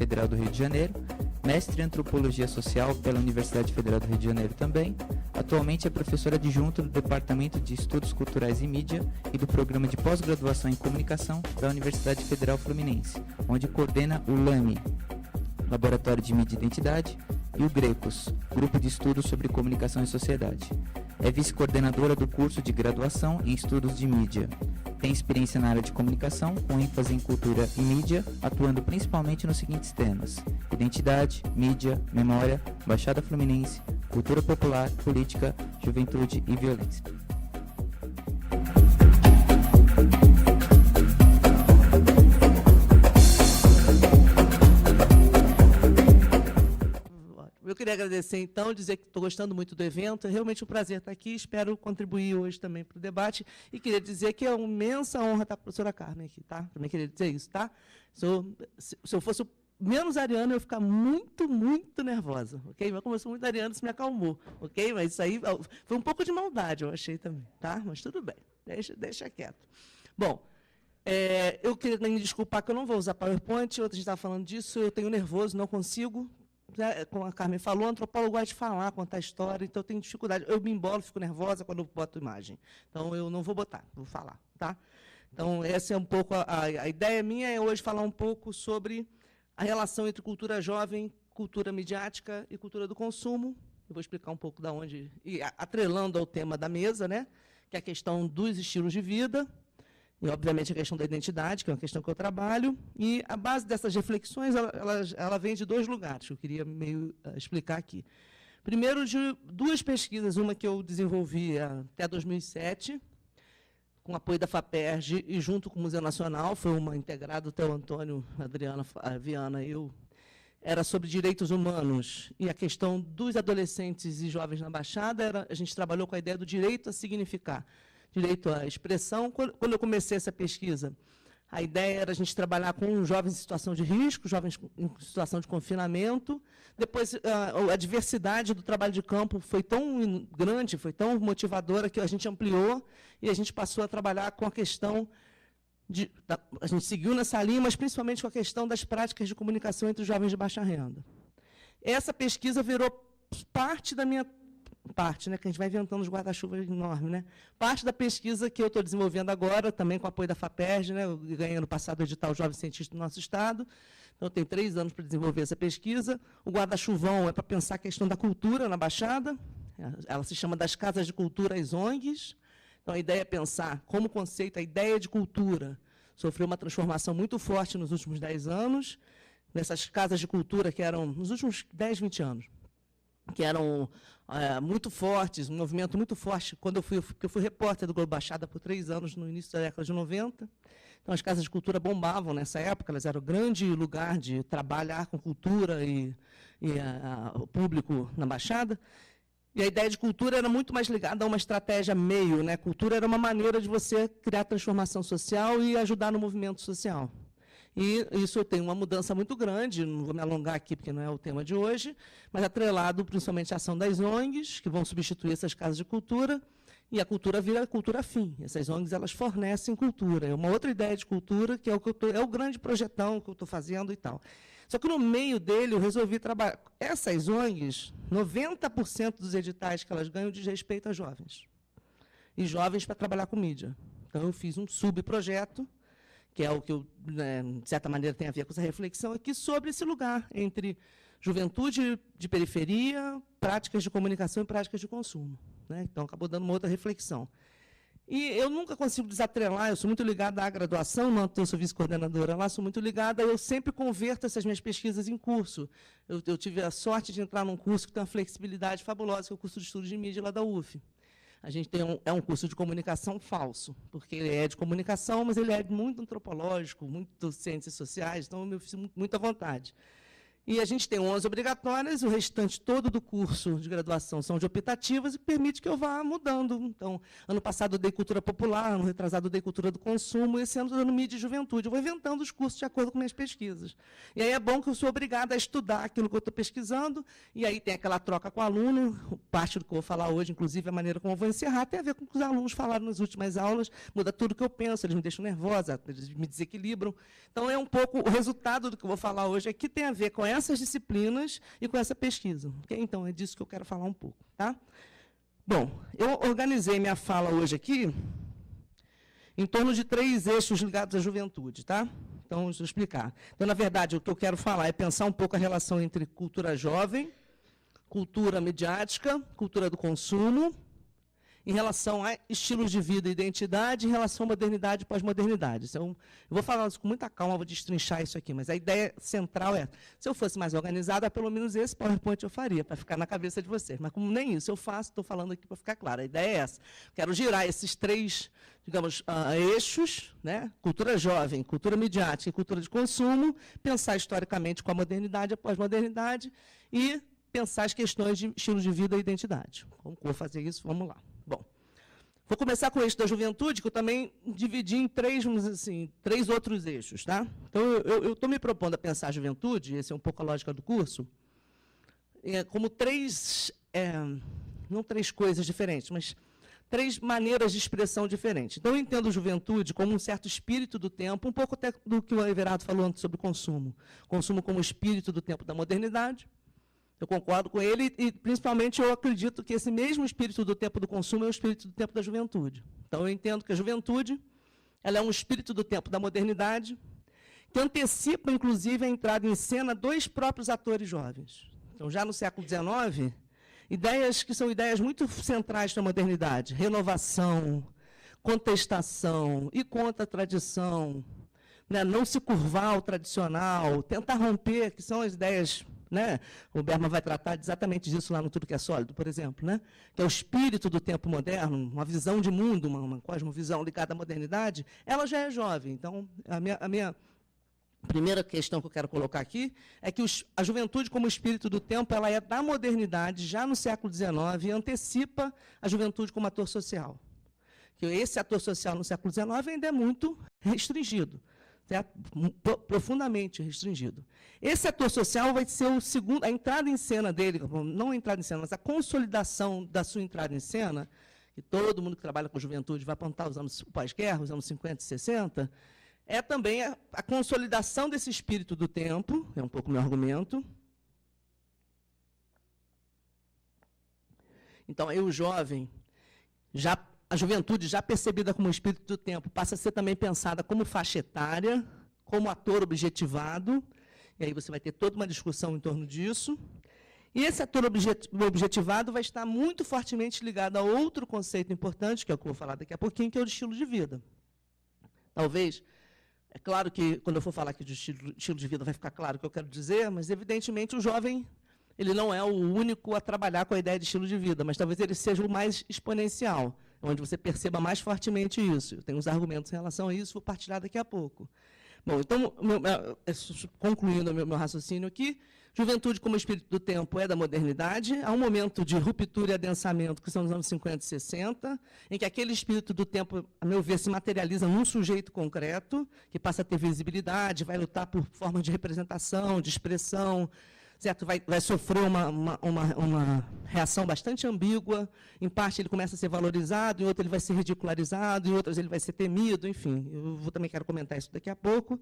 Federal do Rio de Janeiro, mestre em Antropologia Social pela Universidade Federal do Rio de Janeiro também. Atualmente é professora adjunta do Departamento de Estudos Culturais e Mídia e do Programa de Pós-Graduação em Comunicação da Universidade Federal Fluminense, onde coordena o LAME, Laboratório de Mídia e Identidade, e o GRECOS, Grupo de Estudos sobre Comunicação e Sociedade. É vice-coordenadora do curso de graduação em Estudos de Mídia. Tem experiência na área de comunicação, com ênfase em cultura e mídia, atuando principalmente nos seguintes temas: identidade, mídia, memória, Baixada Fluminense, cultura popular, política, juventude e violência. Eu queria agradecer, então, dizer que estou gostando muito do evento. É realmente um prazer estar aqui. Espero contribuir hoje também para o debate. E queria dizer que é uma imensa honra estar com a professora Carmen aqui, tá? Também queria dizer isso, tá? Se eu fosse menos ariana, eu ia ficar muito, muito nervosa, ok? Mas como eu sou muito ariana, isso me acalmou, ok? Mas isso aí foi um pouco de maldade, eu achei também, tá? Mas tudo bem, deixa quieto. Bom, eu queria me desculpar que eu não vou usar PowerPoint. Ontem a gente estava falando disso, eu tenho nervoso, não consigo. Como a Carmen falou, o antropólogo gosta de falar, contar história, então eu tenho dificuldade. Eu me embolo, fico nervosa quando eu boto imagem. Então, eu não vou botar, vou falar, tá? Então, essa é um pouco a ideia minha, é hoje falar um pouco sobre a relação entre cultura jovem, cultura midiática e cultura do consumo. Eu vou explicar um pouco da onde, e atrelando ao tema da mesa, né, que é a questão dos estilos de vida, e, obviamente, a questão da identidade, que é uma questão que eu trabalho. E a base dessas reflexões ela vem de dois lugares, que eu queria meio explicar aqui. Primeiro, de duas pesquisas, uma que eu desenvolvi até 2007, com apoio da FAPERJ e junto com o Museu Nacional, foi uma integrada, o Theo Antônio, a Adriana Viana e eu, era sobre direitos humanos. E a questão dos adolescentes e jovens na Baixada, a gente trabalhou com a ideia do direito a significar. Direito à expressão. Quando eu comecei essa pesquisa, a ideia era a gente trabalhar com jovens em situação de risco, jovens em situação de confinamento. Depois, a diversidade do trabalho de campo foi tão grande, foi tão motivadora, que a gente ampliou e a gente passou a trabalhar com a questão a gente seguiu nessa linha, mas principalmente com a questão das práticas de comunicação entre os jovens de baixa renda. Essa pesquisa virou parte da minha né, que a gente vai inventando os guarda-chuvas enormes, né? Parte da pesquisa que eu estou desenvolvendo agora, também com apoio da FAPERJ, né? Eu ganhei ano passado o edital Jovem Cientista do nosso Estado, então eu tenho 3 anos para desenvolver essa pesquisa. O guarda-chuvão é para pensar a questão da cultura na Baixada, ela se chama das Casas de Cultura, as ONGs. Então, a ideia é pensar como conceito, a ideia de cultura sofreu uma transformação muito forte nos últimos 10 anos, nessas casas de cultura que eram, nos últimos 10, 20 anos, que eram muito fortes, um movimento muito forte, porque eu fui repórter do Globo Baixada por 3 anos, no início da década de 90. Então, as casas de cultura bombavam nessa época, elas eram o grande lugar de trabalhar com cultura e o público na Baixada. E a ideia de cultura era muito mais ligada a uma estratégia meio, né? Cultura era uma maneira de você criar transformação social e ajudar no movimento social. E isso tem uma mudança muito grande, não vou me alongar aqui, porque não é o tema de hoje, mas atrelado principalmente à ação das ONGs, que vão substituir essas casas de cultura, e a cultura vira cultura fim. Essas ONGs, elas fornecem cultura. É uma outra ideia de cultura, que é o grande projetão que eu estou fazendo e tal. Só que, no meio dele, eu resolvi trabalhar. Essas ONGs, 90% dos editais que elas ganham diz respeito a jovens. E jovens para trabalhar com mídia. Então, eu fiz um subprojeto, que é o que, de certa maneira, tem a ver com essa reflexão aqui, sobre esse lugar entre juventude de periferia, práticas de comunicação e práticas de consumo, né? Então, acabou dando uma outra reflexão. E eu nunca consigo desatrelar, eu sou muito ligada à graduação, eu sou vice-coordenadora lá, sou muito ligada, eu sempre converto essas minhas pesquisas em curso. Eu tive a sorte de entrar num curso que tem uma flexibilidade fabulosa, que é o curso de estudos de mídia lá da UF. A gente tem um curso de comunicação falso, porque ele é de comunicação, mas ele é muito antropológico, muito ciências sociais, então eu me fiz muito à vontade. E a gente tem 11 obrigatórias, o restante todo do curso de graduação são de optativas e permite que eu vá mudando. Então, ano passado eu dei cultura popular, ano retrasado eu dei cultura do consumo, e esse ano eu estou dando mídia e juventude. Eu vou inventando os cursos de acordo com minhas pesquisas. E aí é bom que eu sou obrigada a estudar aquilo que eu estou pesquisando, e aí tem aquela troca com o aluno, parte do que eu vou falar hoje, inclusive a maneira como eu vou encerrar, tem a ver com o que os alunos falaram nas últimas aulas, muda tudo o que eu penso, eles me deixam nervosa, eles me desequilibram. Então, é um pouco o resultado do que eu vou falar hoje aqui, tem a ver com essas disciplinas e com essa pesquisa. Okay? Então, é disso que eu quero falar um pouco. Tá? Bom, eu organizei minha fala hoje aqui em torno de 3 eixos ligados à juventude. Tá? Então, deixa eu explicar. Então, na verdade, o que eu quero falar é pensar um pouco a relação entre cultura jovem, cultura mediática, cultura do consumo, em relação a estilos de vida e identidade, em relação à modernidade e pós-modernidade. Então, eu vou falar isso com muita calma, vou destrinchar isso aqui, mas a ideia central é, se eu fosse mais organizada, pelo menos esse PowerPoint eu faria, para ficar na cabeça de vocês. Mas como nem isso eu faço, estou falando aqui para ficar claro. A ideia é essa. Quero girar esses 3, digamos, eixos, né? Cultura jovem, cultura midiática e cultura de consumo, pensar historicamente com a modernidade e a pós-modernidade e pensar as questões de estilo de vida e identidade. Como vou fazer isso? Vamos lá. Bom, vou começar com o eixo da juventude, que eu também dividi em 3, vamos dizer assim, 3 outros eixos. Tá? Então, eu estou me propondo a pensar a juventude, essa é um pouco a lógica do curso, como 3, não 3 coisas diferentes, mas 3 maneiras de expressão diferentes. Então, eu entendo a juventude como um certo espírito do tempo, um pouco até do que o Everardo falou antes sobre o consumo. Consumo como espírito do tempo da modernidade. Eu concordo com ele e, principalmente, eu acredito que esse mesmo espírito do tempo do consumo é o espírito do tempo da juventude. Então, eu entendo que a juventude ela é um espírito do tempo da modernidade, que antecipa, inclusive, a entrada em cena dos próprios atores jovens. Então, já no século XIX, ideias que são ideias muito centrais da modernidade, renovação, contestação e contra a tradição, né, não se curvar ao tradicional, tentar romper, que são as ideias... Né? O Berman vai tratar exatamente disso lá no Tudo que é Sólido, por exemplo, né? Que é o espírito do tempo moderno, uma visão de mundo, uma cosmovisão ligada à modernidade, ela já é jovem. Então, a minha primeira questão que eu quero colocar aqui é que a juventude como espírito do tempo ela é da modernidade já no século XIX e antecipa a juventude como ator social. Que esse ator social no século XIX ainda é muito restringido. Certo? Profundamente restringido. Esse ator social vai ser o segundo, a entrada em cena dele, não a entrada em cena, mas a consolidação da sua entrada em cena, que todo mundo que trabalha com juventude vai apontar os anos pós-guerra, os anos 50 e 60, é também a consolidação desse espírito do tempo, é um pouco o meu argumento. Então, aí o jovem já... A juventude, já percebida como espírito do tempo, passa a ser também pensada como faixa etária, como ator objetivado, e aí você vai ter toda uma discussão em torno disso. E esse ator objetivado vai estar muito fortemente ligado a outro conceito importante, que é o que eu vou falar daqui a pouquinho, que é o de estilo de vida. Talvez, é claro que, quando eu for falar aqui de estilo de vida, vai ficar claro o que eu quero dizer, mas, evidentemente, o jovem ele não é o único a trabalhar com a ideia de estilo de vida, mas talvez ele seja o mais exponencial, onde você perceba mais fortemente isso. Eu tenho uns argumentos em relação a isso, vou partilhar daqui a pouco. Bom, então, concluindo o meu raciocínio aqui, juventude como espírito do tempo é da modernidade, há um momento de ruptura e adensamento, que são os anos 50 e 60, em que aquele espírito do tempo, a meu ver, se materializa num sujeito concreto, que passa a ter visibilidade, vai lutar por formas de representação, de expressão, certo? Vai sofrer uma reação bastante ambígua. Em parte, ele começa a ser valorizado, em outra, ele vai ser ridicularizado, em outras, ele vai ser temido, enfim. Eu também quero comentar isso daqui a pouco.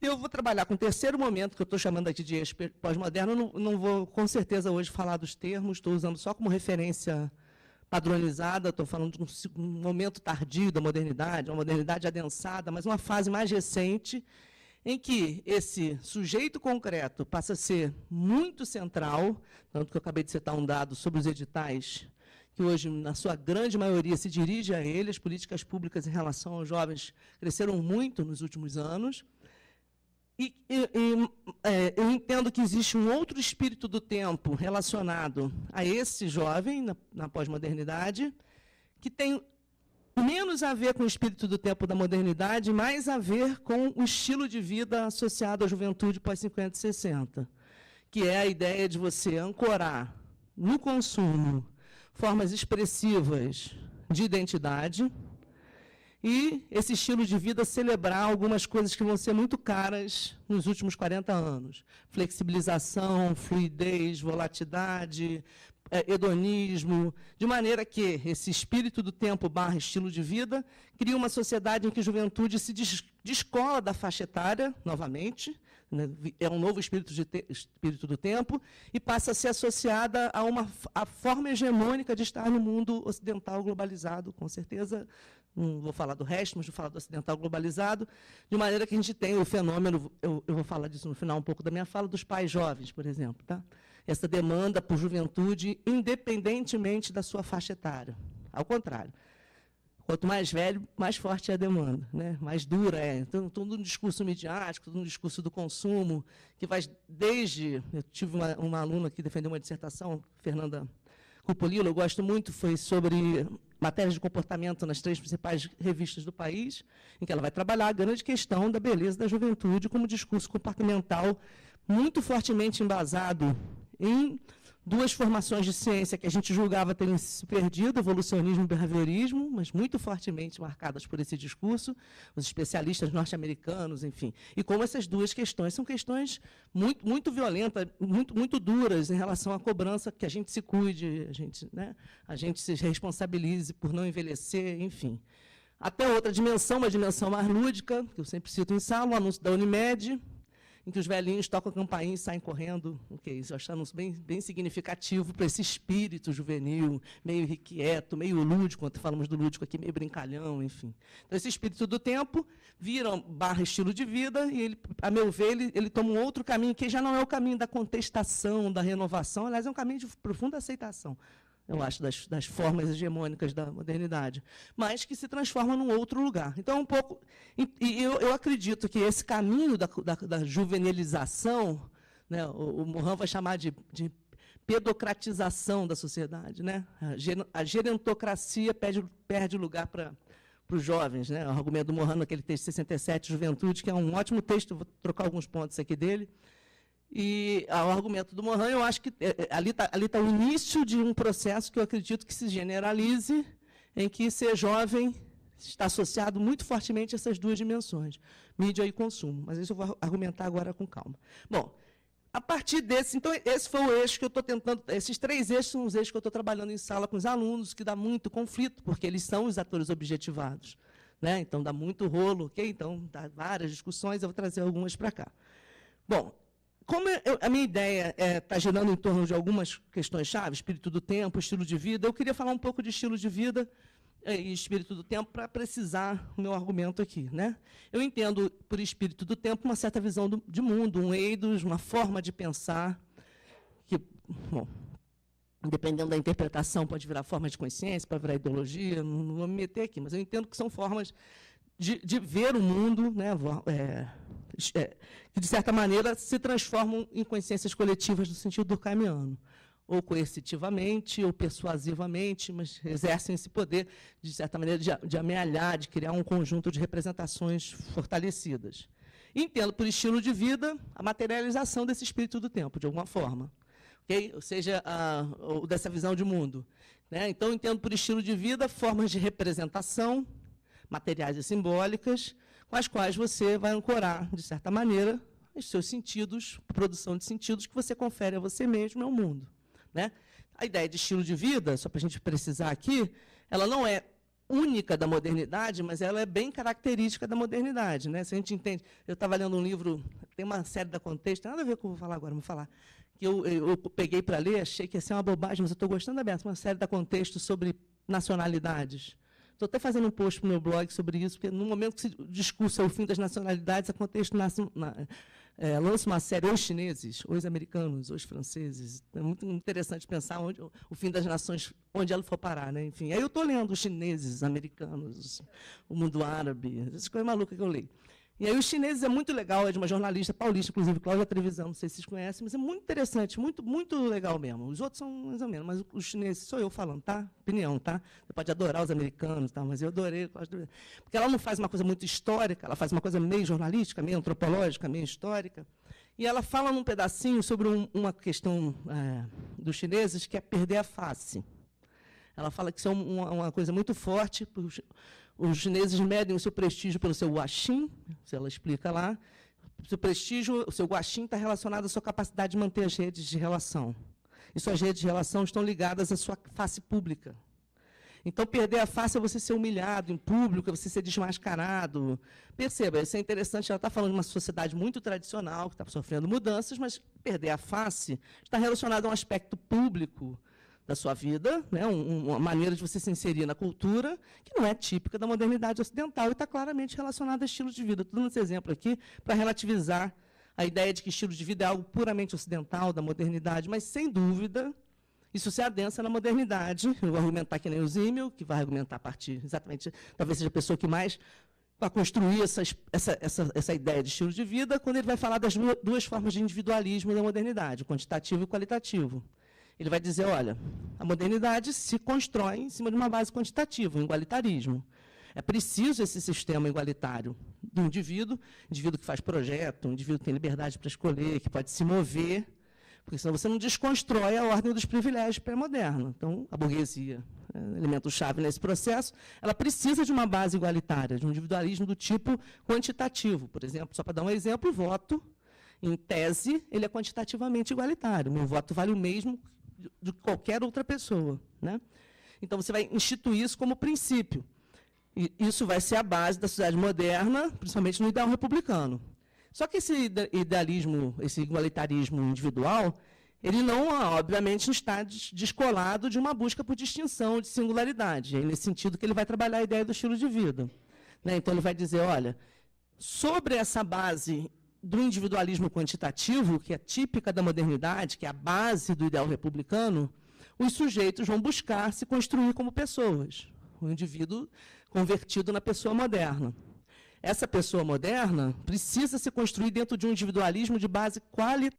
Eu vou trabalhar com o terceiro momento, que eu estou chamando aqui de eixo pós-moderno. Não vou, com certeza, hoje falar dos termos, estou usando só como referência padronizada, estou falando de um momento tardio da modernidade, uma modernidade adensada, mas uma fase mais recente, em que esse sujeito concreto passa a ser muito central, tanto que eu acabei de citar um dado sobre os editais, que hoje, na sua grande maioria, se dirige a ele. As políticas públicas em relação aos jovens cresceram muito nos últimos anos. Eu entendo que existe um outro espírito do tempo relacionado a esse jovem, na pós-modernidade, que tem menos a ver com o espírito do tempo da modernidade, mais a ver com o estilo de vida associado à juventude pós-50 e 60. que é a ideia de você ancorar no consumo formas expressivas de identidade e esse estilo de vida celebrar algumas coisas que vão ser muito caras nos últimos 40 anos. Flexibilização, fluidez, volatilidade, hedonismo, de maneira que esse espírito do tempo / estilo de vida cria uma sociedade em que a juventude se descola da faixa etária, novamente, né, é um novo espírito do tempo, e passa a ser associada a forma hegemônica de estar no mundo ocidental globalizado, com certeza. Não vou falar do resto, mas vou falar do ocidental globalizado, de maneira que a gente tem o fenômeno, eu vou falar disso no final um pouco da minha fala, dos pais jovens, por exemplo. Tá? Essa demanda por juventude, independentemente da sua faixa etária. Ao contrário. Quanto mais velho, mais forte é a demanda, né? Mais dura é. Então, todo um discurso midiático, todo um discurso do consumo, que vai desde... Eu tive uma aluna que defendeu uma dissertação, Fernanda Cupolilo, eu gosto muito, foi sobre matérias de comportamento nas 3 principais revistas do país, em que ela vai trabalhar a grande questão da beleza da juventude como discurso comportamental muito fortemente embasado em 2 formações de ciência que a gente julgava terem se perdido, evolucionismo e behaviorismo, mas muito fortemente marcadas por esse discurso, os especialistas norte-americanos, enfim. E como essas 2 questões são questões muito violentas, muito duras em relação à cobrança, que a gente se cuide, a gente se responsabilize por não envelhecer, enfim. Até outra dimensão, uma dimensão mais lúdica, que eu sempre cito em sala, o anúncio da Unimed, em que os velhinhos tocam a campainha e saem correndo. Isso eu achamos bem significativo para esse espírito juvenil, meio irrequieto, meio lúdico, quando falamos do lúdico aqui, meio brincalhão, enfim. Então, esse espírito do tempo vira / estilo de vida, e, ele, a meu ver, ele toma um outro caminho, que já não é o caminho da contestação, da renovação, aliás, é um caminho de profunda aceitação, eu acho, das formas hegemônicas da modernidade, mas que se transforma num outro lugar. Então, um pouco... E eu acredito que esse caminho da juvenilização, né, o Morin vai chamar de pedocratização da sociedade, né? A gerentocracia perde lugar para os jovens, né? O argumento do Morin, naquele texto 67, Juventude, que é um ótimo texto, vou trocar alguns pontos aqui dele. E o argumento do Morin, eu acho que ali tá o início de um processo que eu acredito que se generalize, em que ser jovem está associado muito fortemente a essas 2 dimensões, mídia e consumo. Mas isso eu vou argumentar agora com calma. Bom, a partir desse... Então, esse foi o eixo que eu estou tentando... Esses 3 eixos são os eixos que eu estou trabalhando em sala com os alunos, que dá muito conflito, porque eles são os atores objetivados, né? Então, dá muito rolo, ok? Então, dá várias discussões, eu vou trazer algumas para cá. Bom, como a minha ideia está girando em torno de algumas questões-chave, espírito do tempo, estilo de vida, eu queria falar um pouco de estilo de vida e espírito do tempo para precisar o meu argumento aqui, né? Eu entendo por espírito do tempo uma certa visão de mundo, um eidos, uma forma de pensar, que, bom, dependendo da interpretação, pode virar forma de consciência, pode virar ideologia, não vou me meter aqui, mas eu entendo que são formas de ver o mundo, né, que, de certa maneira, se transformam em consciências coletivas no sentido durkheimiano, ou coercitivamente, ou persuasivamente, mas exercem esse poder, de certa maneira, de amealhar, de criar um conjunto de representações fortalecidas. E entendo, por estilo de vida, a materialização desse espírito do tempo, de alguma forma. Okay? Ou seja, dessa visão de mundo. Né? Então, entendo, por estilo de vida, formas de representação, materiais e simbólicas, com as quais você vai ancorar, de certa maneira, os seus sentidos, a produção de sentidos que você confere a você mesmo e ao mundo. Né? A ideia de estilo de vida, só para a gente precisar aqui, ela não é única da modernidade, mas ela é bem característica da modernidade. Né? Se a gente entende... Eu estava lendo um livro, tem uma série da Contexto, nada a ver com o que eu vou falar agora, vou falar, que eu peguei para ler, achei que ia ser uma bobagem, mas eu estou gostando da beça, uma série da Contexto sobre nacionalidades. Estou até fazendo um post para o meu blog sobre isso, porque no momento que o discurso é o fim das nacionalidades, a Contexto lança uma série, os chineses, os americanos, os franceses. É muito interessante pensar o fim das nações, onde ela for parar. Né? Enfim, aí eu estou lendo os chineses, americanos, o mundo árabe, essas coisas malucas que eu leio. E aí os chineses é muito legal, é de uma jornalista paulista, inclusive, Cláudia Trevisan, não sei se vocês conhecem, mas é muito interessante, muito, muito legal mesmo. Os outros são mais ou menos, mas os chineses, sou eu falando, tá? Opinião, tá? Você pode adorar os americanos, tá? Mas eu adorei, porque ela não faz uma coisa muito histórica, ela faz uma coisa meio jornalística, meio antropológica, meio histórica, e ela fala num pedacinho sobre uma questão dos chineses, que é perder a face. Ela fala que isso é uma coisa muito forte. Os chineses medem o seu prestígio pelo seu guaxin, se ela explica lá. O seu prestígio, o seu guaxin está relacionado à sua capacidade de manter as redes de relação. E suas redes de relação estão ligadas à sua face pública. Então, perder a face é você ser humilhado em público, é você ser desmascarado. Perceba, isso é interessante, ela está falando de uma sociedade muito tradicional, que está sofrendo mudanças, mas perder a face está relacionado a um aspecto público da sua vida, né, uma maneira de você se inserir na cultura, que não é típica da modernidade ocidental e está claramente relacionada a estilo de vida. Estou dando esse exemplo aqui para relativizar a ideia de que estilo de vida é algo puramente ocidental, da modernidade, mas, sem dúvida, isso se adensa na modernidade. Eu vou argumentar que nem o Zimmel, que vai argumentar a partir, exatamente, talvez seja a pessoa que mais vai construir essa ideia de estilo de vida, quando ele vai falar das duas formas de individualismo da modernidade, o quantitativo e o qualitativo. Ele vai dizer, olha, a modernidade se constrói em cima de uma base quantitativa, o igualitarismo. É preciso esse sistema igualitário do indivíduo que faz projeto, um indivíduo que tem liberdade para escolher, que pode se mover, porque senão você não desconstrói a ordem dos privilégios pré-moderna. Então, a burguesia, elemento-chave nesse processo, ela precisa de uma base igualitária, de um individualismo do tipo quantitativo. Por exemplo, só para dar um exemplo, o voto, em tese, ele é quantitativamente igualitário. O meu voto vale o mesmo de qualquer outra pessoa, né? Então, você vai instituir isso como princípio. E isso vai ser a base da sociedade moderna, principalmente no ideal republicano. Só que esse idealismo, esse igualitarismo individual, ele não, obviamente, está descolado de uma busca por distinção, de singularidade. É nesse sentido que ele vai trabalhar a ideia do estilo de vida, né? Então, ele vai dizer, olha, sobre essa base do individualismo quantitativo, que é típica da modernidade, que é a base do ideal republicano, os sujeitos vão buscar se construir como pessoas, o indivíduo convertido na pessoa moderna. Essa pessoa moderna precisa se construir dentro de um individualismo de base qualitativa.